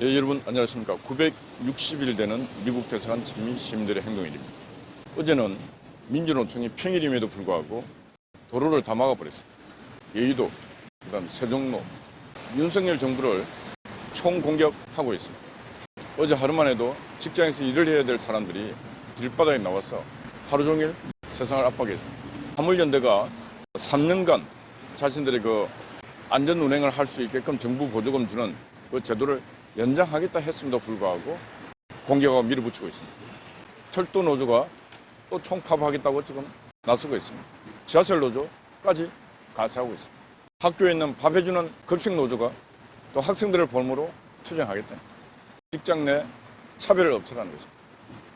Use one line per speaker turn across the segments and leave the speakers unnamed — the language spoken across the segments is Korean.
예, 여러분 안녕하십니까. 960일 되는 미국 대사관 지킴이 시민들의 행동일입니다. 어제는 민주노총이 평일임에도 불구하고 도로를 다 막아버렸습니다. 여의도, 그다음 세종로, 윤석열 정부를 총공격하고 있습니다. 어제 하루만 해도 직장에서 일을 해야 될 사람들이 길바닥에 나와서 하루 종일 세상을 압박했습니다. 화물연대가 3년간 자신들의 그 안전 운행을 할 수 있게끔 정부 보조금 주는 그 제도를 연장하겠다 했음에도 불구하고 공격하고 밀어붙이고 있습니다. 철도 노조가 또 총파업하겠다고 지금 나서고 있습니다. 지하철 노조까지 가세하고 있습니다. 학교에 있는 밥 해주는 급식 노조가 또 학생들을 볼모로 투쟁하겠다. 직장 내 차별을 없애라는 것입니다.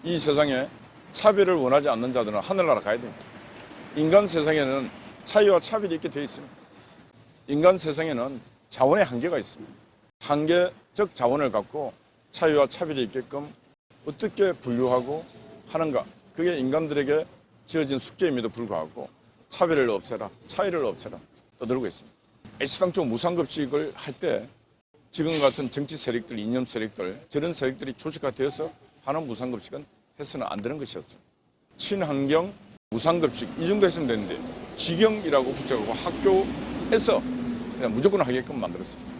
이 세상에 차별을 원하지 않는 자들은 하늘나라 가야 됩니다. 인간 세상에는 차이와 차별이 있게 되어 있습니다. 인간 세상에는 자원의 한계가 있습니다. 한계적 자원을 갖고 차이와 차별이 있게끔 어떻게 분류하고 하는가, 그게 인간들에게 지어진 숙제임에도 불구하고 차별을 없애라, 차이를 없애라 떠들고 있습니다. 애시당초 무상급식을 할 때 지금 같은 정치 세력들, 이념 세력들, 저런 세력들이 조직화되어서 하는 무상급식은 해서는 안 되는 것이었습니다. 친환경 무상급식 이 정도 했으면 되는데 직영이라고 붙여가고 학교에서 그냥 무조건 하게끔 만들었습니다.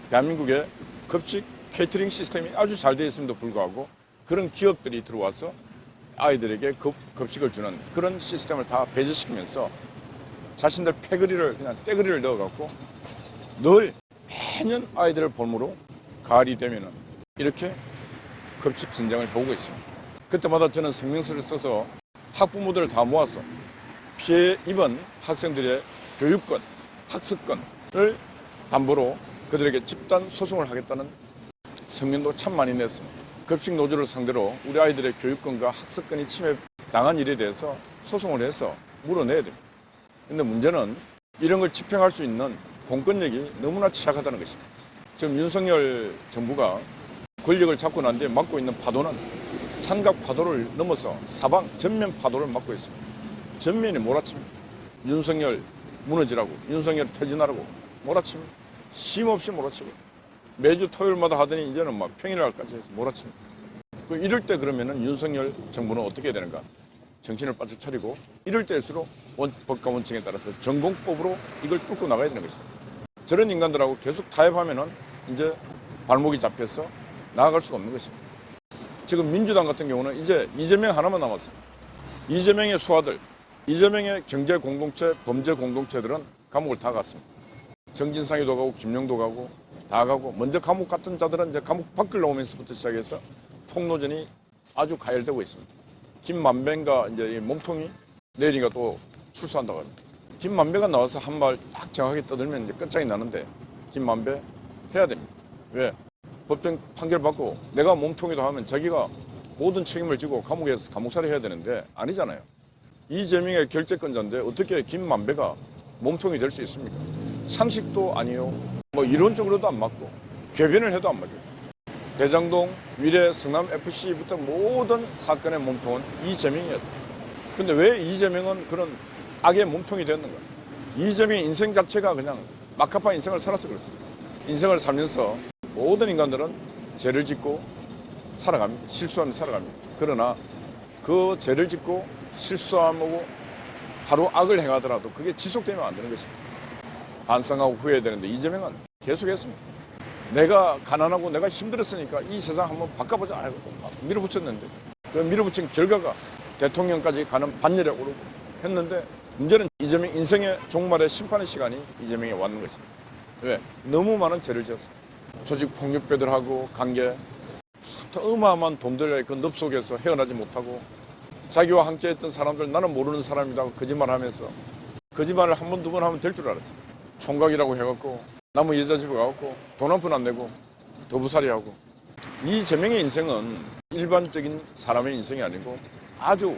대한민국의 급식 케이터링 시스템이 아주 잘 되어 있음에도 불구하고 그런 기업들이 들어와서 아이들에게 급식을 주는 그런 시스템을 다 배제시키면서 자신들 패거리를 그냥 떼거리를 넣어갖고 늘 매년 아이들을 볼모로 가을이 되면은 이렇게 급식 진정을 보고 있습니다. 그때마다 저는 성명서를 써서 학부모들을 다 모아서 피해 입은 학생들의 교육권, 학습권을 담보로 그들에게 집단 소송을 하겠다는 성명도 참 많이 냈습니다. 급식 노조를 상대로 우리 아이들의 교육권과 학습권이 침해당한 일에 대해서 소송을 해서 물어내야 됩니다. 그런데 문제는 이런 걸 집행할 수 있는 공권력이 너무나 취약하다는 것입니다. 지금 윤석열 정부가 권력을 잡고 난 뒤에 맞고 있는 파도는 삼각 파도를 넘어서 사방 전면 파도를 맞고 있습니다. 전면이 몰아칩니다. 윤석열 무너지라고, 윤석열 퇴진하라고 몰아칩니다. 쉼없이 몰아치고 매주 토요일마다 하더니 이제는 막 평일날까지 해서 몰아칩니다. 이럴 때 그러면은 윤석열 정부는 어떻게 해야 되는가? 정신을 바짝 차리고 이럴 때일수록 법과 원칙에 따라서 전공법으로 이걸 뚫고 나가야 되는 것입니다. 저런 인간들하고 계속 타협하면은 이제 발목이 잡혀서 나아갈 수가 없는 것입니다. 지금 민주당 같은 경우는 이제 이재명 하나만 남았습니다. 이재명의 수하들, 이재명의 경제 공동체, 범죄 공동체들은 감옥을 다 갔습니다. 정진상이도 가고 김용도 가고 다 가고 먼저 감옥 갔던 자들은 이제 감옥 밖을 나오면서부터 시작해서 폭로전이 아주 가열되고 있습니다. 김만배가 이제 몸통이 내일인가 또 출소한다고 합니다. 김만배가 나와서 한 말 딱 정확하게 떠들면 이제 끝장이 나는데 김만배 해야 됩니다. 왜? 법정 판결 받고 내가 몸통이다 하면 자기가 모든 책임을 지고 감옥에서 감옥살이 해야 되는데 아니잖아요. 이재명의 결재권자인데 어떻게 김만배가 몸통이 될 수 있습니까? 상식도 아니요. 뭐 이론적으로도 안 맞고 궤변을 해도 안 맞아요. 대장동, 위례, 성남FC부터 모든 사건의 몸통은 이재명이었다. 근데 왜 이재명은 그런 악의 몸통이 되었는가? 이재명의 인생 자체가 그냥 막합한 인생을 살아서 그렇습니다. 인생을 살면서 모든 인간들은 죄를 짓고 살아갑니다. 실수하며 살아갑니다. 그러나 그 죄를 짓고 실수하고 바로 악을 행하더라도 그게 지속되면 안 되는 것입니다. 반성하고 후회해야 되는데 이재명은 계속했습니다. 내가 가난하고 내가 힘들었으니까 이 세상 한번 바꿔보자 하고 밀어붙였는데 그 밀어붙인 결과가 대통령까지 가는 반열에 오르고 했는데 문제는 이재명 인생의 종말의 심판의 시간이 이재명에 왔는 것입니다. 왜? 너무 많은 죄를 지었습니다. 조직 폭력배들하고 관계, 어마어마한 돈들의 그 늪 속에서 헤어나지 못하고 자기와 함께 했던 사람들 나는 모르는 사람이라고 거짓말하면서 거짓말을 한 번, 두 번 하면 될 줄 알았어요. 총각이라고 해갖고 남의 여자 집에 가갖고 돈 한 푼 안 내고 도부살이하고 이재명의 인생은 일반적인 사람의 인생이 아니고 아주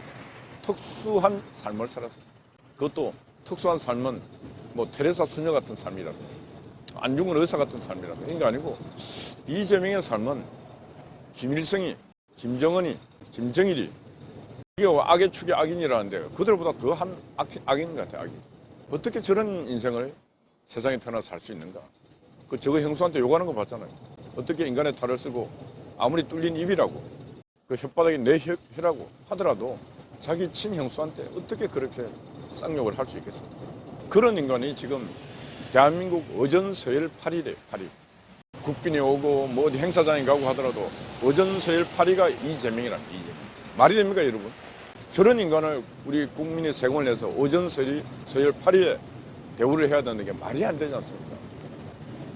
특수한 삶을 살았습니다. 그것도 특수한 삶은 뭐 테레사 수녀 같은 삶이라고 안중근 의사 같은 삶이라고 이런 게 아니고 이재명의 삶은 김일성이, 김정은이, 김정일이 이게 악의 축의 악인이라는데 그들보다 더한 악인 같아요. 악인. 어떻게 저런 인생을 세상에 태어나서 살 수 있는가? 그 저거 형수한테 욕하는 거 봤잖아요. 어떻게 인간의 탈을 쓰고 아무리 뚫린 입이라고 그 혓바닥이 내 혀라고 하더라도 자기 친형수한테 어떻게 그렇게 쌍욕을 할 수 있겠습니까? 그런 인간이 지금 대한민국 어전서열 8위래요. 8위. 국빈이 오고 뭐 어디 행사장에 가고 하더라도 어전서열 8위가 이재명이랍니다. 이재명. 말이 됩니까 여러분? 저런 인간을 우리 국민이 세금을 내서 어전서열 8위에 대우를 해야 되는 게 말이 안 되지 않습니까?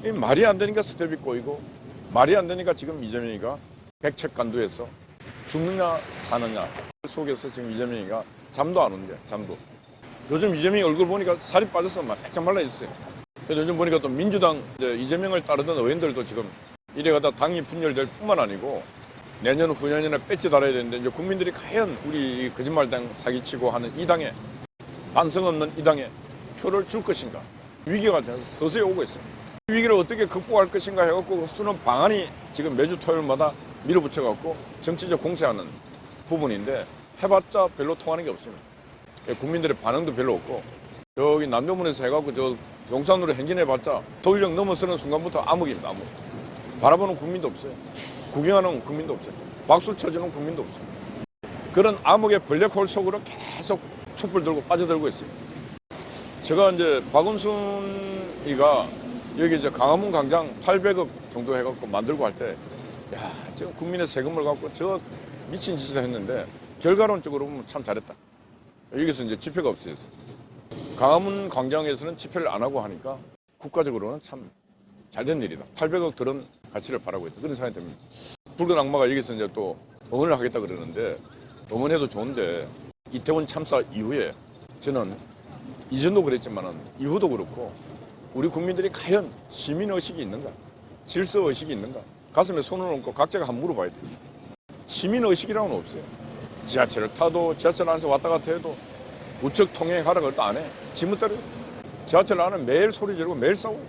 이 말이 안 되니까 스텝이 꼬이고 말이 안 되니까 지금 이재명이가 백척간두에서 죽느냐 사느냐 속에서 지금 이재명이가 잠도 안 오는데 잠도. 요즘 이재명이 얼굴 보니까 살이 빠져서 막 빼짝 말라 있어요. 그래서 요즘 보니까 또 민주당 이재명을 따르던 의원들도 지금 이래가다 당이 분열될 뿐만 아니고 내년 후년이나 배지 달아야 되는데 이제 국민들이 과연 우리 거짓말당 사기치고 하는 이 당에 반성 없는 이 당에 표를 줄 것인가 위기가 서서히 오고 있습니다. 이 위기를 어떻게 극복할 것인가 해갖고 쓰는 방안이 지금 매주 토요일마다 밀어붙여갖고 정치적 공세하는 부분인데 해봤자 별로 통하는 게 없습니다. 국민들의 반응도 별로 없고 여기 남대문에서 해갖고 저 용산으로 행진해봤자 서울역 넘어서는 순간부터 암흑입니다. 암흑. 바라보는 국민도 없어요. 구경하는 국민도 없어요. 박수 쳐주는 국민도 없어요. 그런 암흑의 블랙홀 속으로 계속 촛불 들고 빠져들고 있어요. 제가 이제 박원순이가 여기 이제 강화문 광장 800억 정도 해갖고 만들고 할 때, 야, 지금 국민의 세금을 갖고 저 미친 짓을 했는데 결과론적으로 보면 참 잘했다. 여기서 이제 집회가 없어졌어요. 강화문 광장에서는 집회를 안 하고 하니까 국가적으로는 참 잘된 일이다. 800억 들은 가치를 바라고 있다. 그런 생각이 듭니다. 붉은 악마가 여기서 이제 또 응원을 하겠다 그러는데 응원해도 좋은데 이태원 참사 이후에 저는 이전도 그랬지만은 이후도 그렇고 우리 국민들이 과연 시민의식이 있는가? 질서의식이 있는가? 가슴에 손을 얹고 각자가 한번 물어봐야 돼요. 시민의식이라고는 없어요. 지하철을 타도 지하철 안에서 왔다 갔다 해도 우측 통행하라고 해도 안 해. 지멋대로. 지하철 안에 매일 소리 지르고 매일 싸워요.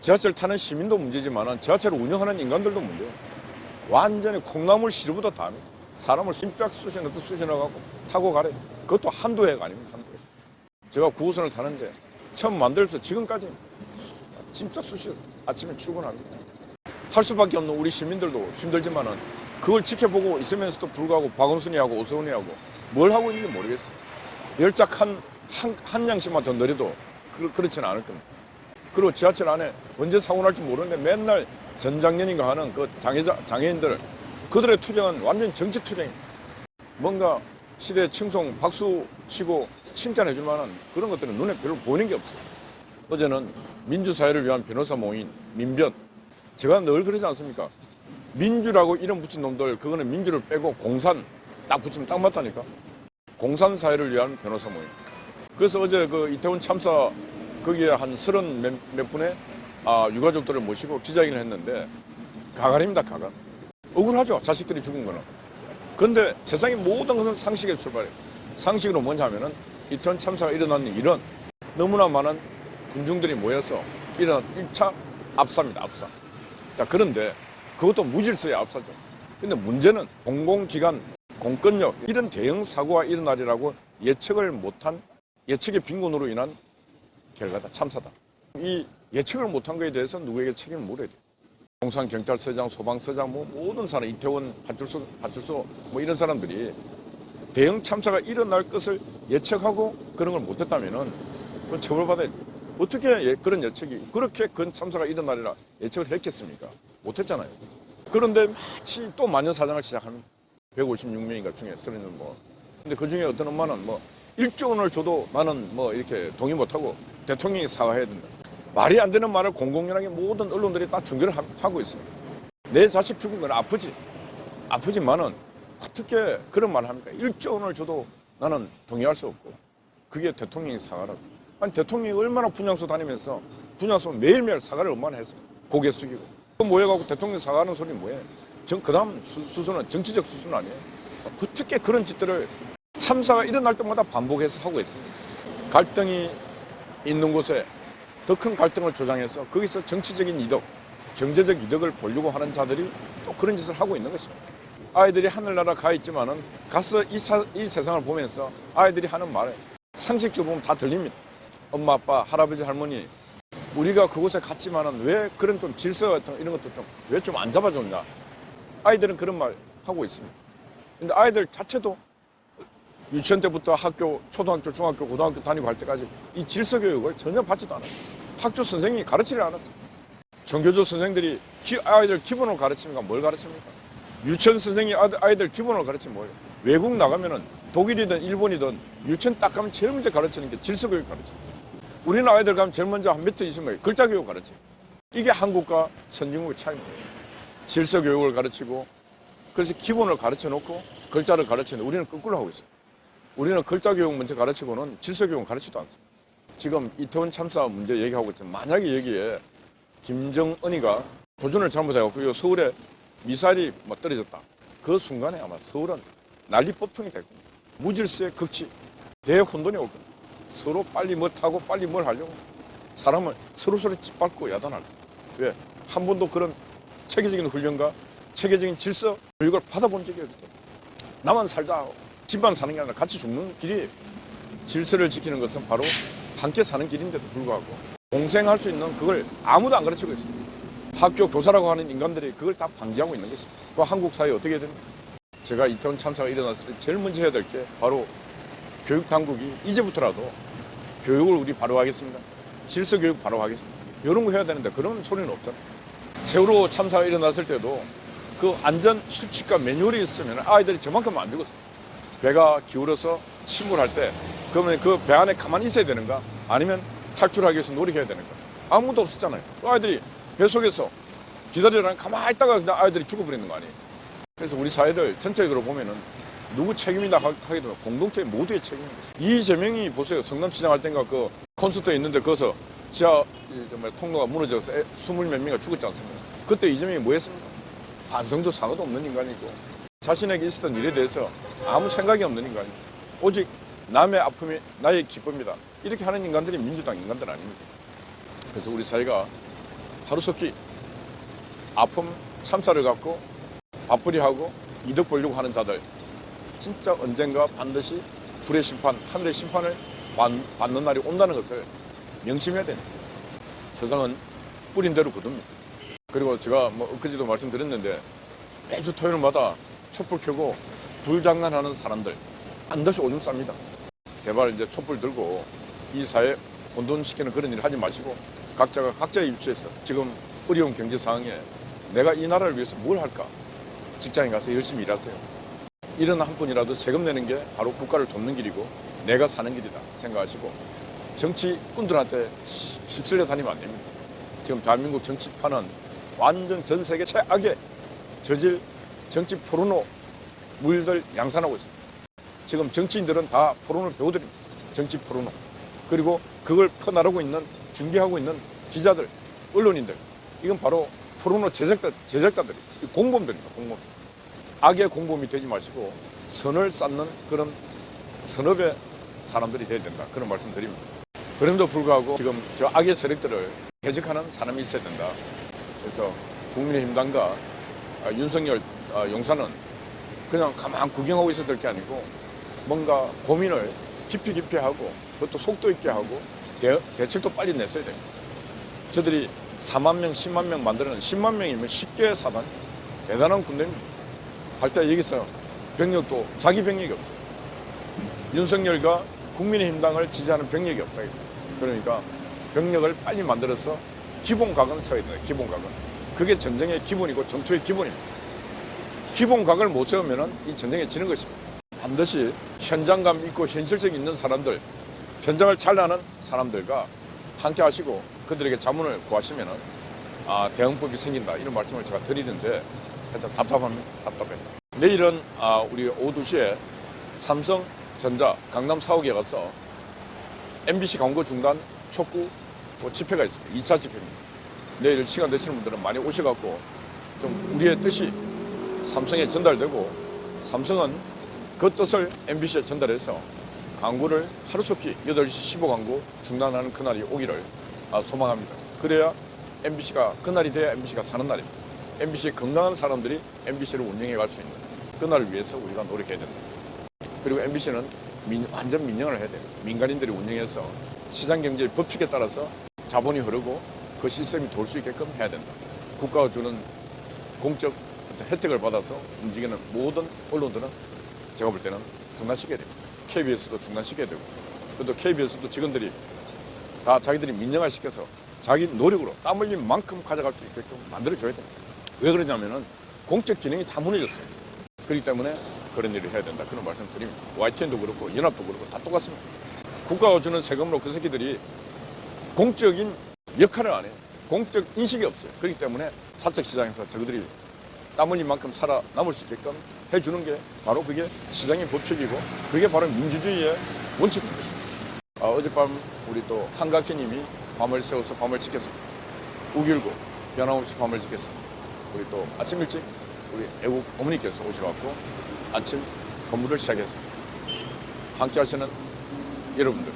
지하철 타는 시민도 문제지만 지하철을 운영하는 인간들도 문제예요. 완전히 콩나물 시루보다 다 합니다. 사람을 심쫙 쑤시는듯 쑤시나가고 타고 가래. 그것도 한두 해가 아닙니다. 한두 해. 제가 9호선을 타는데 처음 만들어서 지금까지 심쫙 쑤시 아침에 출근합니다. 탈 수밖에 없는 우리 시민들도 힘들지만은 그걸 지켜보고 있으면서도 불구하고 박원순이하고 오세훈이하고 뭘 하고 있는지 모르겠어요. 열짝 한 양씩만 더 느려도 그렇지는 않을 겁니다. 그리고 지하철 안에 언제 사고 날지 모르는데 맨날 전작년인가 하는 그 장애인들 그들의 투쟁은 완전 정치 투쟁. 뭔가 시대 칭송 박수 치고 칭찬해 줄만한 그런 것들은 눈에 별로 보이는 게 없어요. 어제는 민주사회를 위한 변호사 모임 민변. 제가 늘 그러지 않습니까? 민주라고 이름 붙인 놈들 그거는 민주를 빼고 공산 딱 붙이면 딱 맞다니까. 공산사회를 위한 변호사 모임. 그래서 어제 그 이태원 참사 거기에 한 30 몇 분의 유가족들을 모시고 기자회견을 했는데 가관입니다. 가관. 억울하죠. 자식들이 죽은 거는. 그런데 세상의 모든 것은 상식에 출발해요. 상식으로 뭐냐면은 이태원 참사가 일어나는 일은 너무나 많은 군중들이 모여서 일어난 1차 압사입니다. 압사. 자, 그런데 그것도 무질서에 압사죠. 근데 문제는 공공기관, 공권력 이런 대형 사고가 일어나리라고 예측을 못한 예측의 빈곤으로 인한 결과다. 참사다. 이 예측을 못한 것에 대해서 누구에게 책임을 물어야 돼요. 용산경찰서장, 소방서장, 뭐 모든 사람, 이태원 파출소 뭐 이런 사람들이 대형 참사가 일어날 것을 예측하고 그런 걸 못했다면은 그건 처벌받아야 돼요. 어떻게 그런 예측이 그렇게 큰 참사가 일어나리라 예측을 했겠습니까? 못했잖아요. 그런데 마치 또 만년사장을 시작합니다. 156명인가 중에 쓰는 뭐. 근데 그 중에 어떤 엄마는 뭐 1조 원을 줘도 나는 뭐 이렇게 동의 못하고 대통령이 사과해야 된다. 말이 안 되는 말을 공공연하게 모든 언론들이 다 중계를 하고 있습니다. 내 자식 죽은 건 아프지. 아프지만은 어떻게 그런 말을 합니까? 1조 원을 줘도 나는 동의할 수 없고 그게 대통령이 사과라고. 아니 대통령이 얼마나 분향소 다니면서 분향소 매일매일 사과를 얼마나 했어요. 고개 숙이고. 그 모여가지고 대통령 사과하는 소리 뭐예요? 그 다음 수순은 정치적 수순 아니에요? 어떻게 그런 짓들을 참사가 일어날 때마다 반복해서 하고 있습니다. 갈등이 있는 곳에 더 큰 갈등을 조장해서 거기서 정치적인 이득, 경제적 이득을 보려고 하는 자들이 또 그런 짓을 하고 있는 것입니다. 아이들이 하늘나라 가 있지만은 가서 이 세상을 보면서 아이들이 하는 말에 상식적으로 보면 다 들립니다. 엄마, 아빠, 할아버지, 할머니 우리가 그곳에 갔지만은 왜 그런 좀 질서 같은 이런 것도 좀 왜 좀 안 잡아줬냐. 아이들은 그런 말 하고 있습니다. 근데 아이들 자체도 유치원 때부터 학교, 초등학교, 중학교, 고등학교 다니고 할 때까지 이 질서 교육을 전혀 받지도 않았어요. 학교 선생님이 가르치지 않았어요. 정교조 선생들이 아이들 기본을 가르치니까 뭘 가르칩니까? 유치원 선생이 아이들 기본을 가르치면 뭐예요? 외국 나가면은 독일이든 일본이든 유치원 딱 가면 제일 먼저 가르치는 게 질서 교육 가르쳐요. 우리는 아이들 가면 제일 먼저 한 몇 해 있으면 글자 교육 가르쳐요. 이게 한국과 선진국의 차이입니다. 질서 교육을 가르치고 그래서 기본을 가르쳐 놓고 글자를 가르치는데 우리는 거꾸로 하고 있어요. 우리는 글자 교육 먼저 가르치고는 질서 교육은 가르치지도 않습니다. 지금 이태원 참사 문제 얘기하고 있지만 만약에 여기에 김정은이가 조준을 잘못해갖고 서울에 미사일이 떨어졌다. 그 순간에 아마 서울은 난리 법통이 될 겁니다. 무질서의 극치, 대혼돈이 올 겁니다. 서로 빨리 뭐 타고 빨리 뭘 하려고 사람을 서로서로 짓밟고 야단할 겁니다. 왜? 한 번도 그런 체계적인 훈련과 체계적인 질서 교육을 받아본 적이 없기 때문에 나만 살자 집만 사는 게 아니라 같이 죽는 길이 질서를 지키는 것은 바로 함께 사는 길인데도 불구하고 공생할 수 있는 그걸 아무도 안 가르치고 있습니다. 학교 교사라고 하는 인간들이 그걸 다 방지하고 있는 것입니다. 그 한국 사회에 어떻게 해야 됩니까? 제가 이태원 참사가 일어났을 때 제일 먼저 해야 될 게 바로 교육당국이 이제부터라도 교육을 우리 바로 하겠습니다. 질서 교육 바로 하겠습니다. 이런 거 해야 되는데 그런 소리는 없잖아요. 세월호 참사가 일어났을 때도 그 안전 수칙과 매뉴얼이 있으면 아이들이 저만큼 안 죽었어요. 배가 기울어서 침몰할 때 그러면 그 배 안에 가만히 있어야 되는가 아니면 탈출하기 위해서 노력해야 되는가 아무도 없었잖아요. 아이들이 배 속에서 기다리라는 가만히 있다가 그냥 아이들이 죽어버리는 거 아니에요. 그래서 우리 사회들 전체적으로 보면은 누구 책임이다 하기도 공동체 모두의 책임입니다. 이재명이 보세요. 성남시장 할 때인가 그 콘서트에 있는데 거기서 지하 정말 통로가 무너져서 20몇 명이 죽었지 않습니까? 그때 이재명이 뭐 했습니까? 반성도 사과도 없는 인간이고 자신에게 있었던 일에 대해서 아무 생각이 없는 인간이고 오직 남의 아픔이 나의 기쁨이다. 이렇게 하는 인간들이 민주당 인간들 아닙니까? 그래서 우리 사회가 하루속히 아픔 참사를 갖고 밥벌이하고 이득 보려고 하는 자들 진짜 언젠가 반드시 불의 심판, 하늘의 심판을 받는 날이 온다는 것을 명심해야 됩니다. 세상은 뿌린 대로 거둡니다. 그리고 제가 엊그제도 말씀드렸는데 매주 토요일마다 촛불 켜고 불장난하는 사람들 반드시 오줌 쌉니다. 제발 이제 촛불 들고 이 사회 혼돈시키는 그런 일을 하지 마시고 각자가 각자의 위치에서 지금 어려운 경제 상황에 내가 이 나라를 위해서 뭘 할까? 직장에 가서 열심히 일하세요. 이런 한 푼이라도 세금 내는 게 바로 국가를 돕는 길이고 내가 사는 길이다 생각하시고 정치꾼들한테 휩쓸려 다니면 안 됩니다. 지금 대한민국 정치판은 완전 전 세계 최악의 저질 정치 포르노 물들 양산하고 있습니다. 지금 정치인들은 다 포르노를 배우들입니다. 정치 포르노. 그리고 그걸 퍼나르고 있는 중계하고 있는 기자들, 언론인들 이건 바로 포르노 제작자들이 공범들입니다. 공범. 악의 공범이 되지 마시고 선을 쌓는 그런 선업의 사람들이 돼야 된다. 그런 말씀 드립니다. 그럼에도 불구하고 지금 저 악의 세력들을 해적하는 사람이 있어야 된다. 그래서 국민의힘당과 윤석열 용사는 그냥 가만 구경하고 있어야 될 게 아니고 뭔가 고민을 깊이 하고 그것도 속도 있게 하고 대책도 빨리 냈어야 됩니다. 저들이 4만 명, 10만 명 만들어낸 10만 명이면 쉽게 사단 대단한 군대입니다. 할 때 여기서 병력도 자기 병력이 없어요. 윤석열과 국민의힘당을 지지하는 병력이 없다. 그러니까 병력을 빨리 만들어서 기본각은 세워야 된다. 기본각은. 그게 전쟁의 기본이고 전투의 기본입니다. 기본각을 못 세우면 이 전쟁에 지는 것입니다. 반드시 현장감 있고 현실성 있는 사람들, 현장을 잘 아는 사람들과 함께 하시고 그들에게 자문을 구하시면 대응법이 생긴다. 이런 말씀을 제가 드리는데 하여튼 답답합니다. 내일은 우리 오후 2시에 삼성전자 강남 사옥에 가서 MBC 광고 중단 촉구 집회가 있습니다. 2차 집회입니다. 내일 시간 되시는 분들은 많이 오셔갖고 좀 우리의 뜻이 삼성에 전달되고 삼성은 그 뜻을 MBC에 전달해서 광고를 하루속히 8시 15광고 중단하는 그날이 오기를 소망합니다. 그래야 MBC가 그날이 돼야 MBC가 사는 날입니다. MBC의 건강한 사람들이 MBC를 운영해 갈 수 있는 그날을 위해서 우리가 노력해야 된다. 그리고 MBC는 완전 민영을 해야 돼요. 민간인들이 운영해서 시장경제의 법칙에 따라서 자본이 흐르고 그 시스템이 돌 수 있게끔 해야 된다. 국가가 주는 공적 혜택을 받아서 움직이는 모든 언론들은 제가 볼 때는 중단시켜야 됩니다. KBS도 중단시켜야 되고, 그래도 KBS도 직원들이 다 자기들이 민영화시켜서 자기 노력으로 땀 흘린 만큼 가져갈 수 있게끔 만들어줘야 됩니다. 왜 그러냐면은 공적 기능이 다 무너졌어요. 그렇기 때문에 그런 일을 해야 된다. 그런 말씀 드립니다. YTN도 그렇고 연합도 그렇고 다 똑같습니다. 국가가 주는 세금으로 그 새끼들이 공적인 역할을 안 해요. 공적 인식이 없어요. 그렇기 때문에 사적 시장에서 저들이 땀 흘린 만큼 살아남을 수 있게끔 해주는 게 바로 그게 시장의 법칙이고 그게 바로 민주주의의 원칙입니다. 어젯밤 우리 또 한각희님이 밤을 새워서 밤을 지켰습니다. 6.19 변함없이 밤을 지켰습니다. 우리 또 아침 일찍 우리 애국 어머니께서 오셔갖고 아침 건물을 시작했습니다. 함께 하시는 여러분들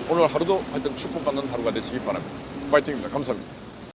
오늘 하루도 하여튼 축복받는 하루가 되시기 바랍니다. 파이팅입니다. 감사합니다.